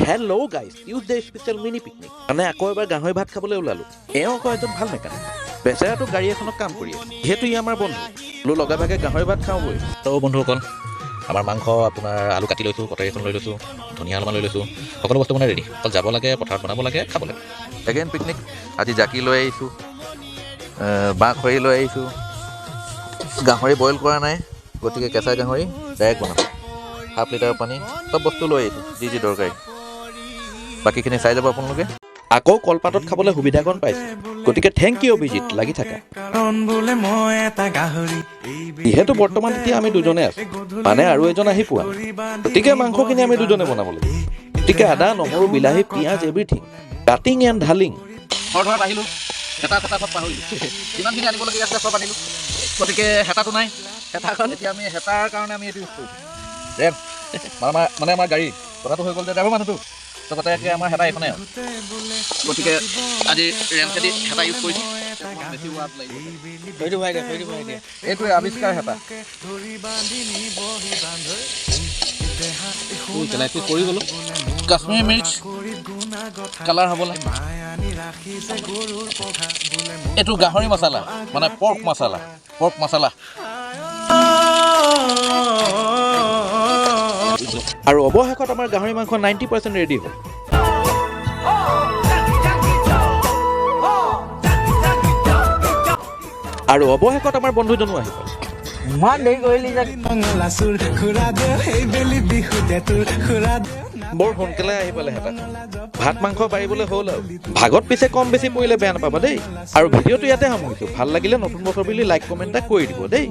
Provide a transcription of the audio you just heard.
Hello' guys, Tuesday special mini picnic. মানে আকৌ এবাৰ গাহৰি ভাত খাবলৈ ওলালোঁ। এওঁ আকৌ এজন ভাল মেকানিক। বেচেৰাটো গাড়ী এখনত কাম কৰি আছে, যিহেতু ই আমাৰ বন্ধু। বোলো লগে ভাগে গাহৰি ভাত খাওঁগৈ। তো বন্ধুসকল, আমাৰ মাংস আপোনাৰ আলু কাটি লৈছোঁ, কটাৰী এখন লৈ লৈছোঁ, ধনিয়া অলপমান লৈ লৈছোঁ, সকলো বস্তু মানে ৰেডি। অকল যাব লাগে, পথাৰত বনাব লাগে, খাব লাগে। Second picnic. আজি জাকি লৈ আহিছোঁ, বাঁহ খৰি লৈ আহিছোঁ। গাহৰি বইল কৰা নাই, গতিকে কেঁচা গাহৰি ডাইৰেক্ট বনাম। হাফ লিটাৰ পানী, চব বস্তু লৈ আহিছোঁ যি যি দৰকাৰী। বাকীখিনি চাই যাব আপোনালোকে। আকৌ কলপাতত খাবলৈ সুবিধাকণ পাইছোঁ, গতিকে থেংক ইউ অভিজিত, লাগি থাকা। যিহেতু বৰ্তমান এতিয়া আমি দুজনে আছোঁ, মানে আৰু এজন আহি পোৱা নাই, গতিকে মাংসখিনি আমি দুজনে বনাব লাগিব। গতিকে আদা, নহৰু, বিলাহী, পিঁয়াজ এভৰিথিং, কাটিং এণ্ড ঢালিং। ঘৰত আহিলোঁ, হেতা চেতাখন পাহৰিলোঁ। যিমানখিনি আনিবলগীয়া আছিলে চব আনিলোঁ, গতিকে হেতাটো নাই। হেতাখন এতিয়া আমি হেতাৰ কাৰণে আমি এইটো ইউজ কৰিছোঁ। ৰেম মানে আমাৰ গাড়ী কথাটো হৈ গ'ল যে ড্ৰাইভাৰ মানুহটো, তো গতিকে আমাৰ হেতা এইখনে আৰু। গতিকে আজি ৰেম খেদি হেতা ইউজ কৰিছোঁ। বেছি ৱাট লাগিব, এইটোৱে আৱিষ্কাৰ হেতা। কৰি গ'লোঁ কাশ্মীৰী মিৰ্চ কালাৰ হ'বলৈ। এইটো গাহৰি মছলা, মানে পৰ্ক মছলা। আৰু অৱশেষত আমাৰ গাহৰি মাংস 90% ৰেডি হ'ল। আৰু অৱশেষত আমাৰ বন্ধুজনো আহি গ'ল। ইমান দেৰি কৰিলি যে বৰ সোনকালে আহি পালে হেতা। ভাত মাংস বাঢ়িবলৈ হ'ল আৰু। ভাগত পিছে কম বেছি পৰিলে বেয়া নাপাবা দেই। আৰু ভিডিঅ'টো ইয়াতে সামৰিছোঁ। ভাল লাগিলে নতুন বছৰ বুলি লাইক কমেণ্ট এটা কৰি দিব দেই।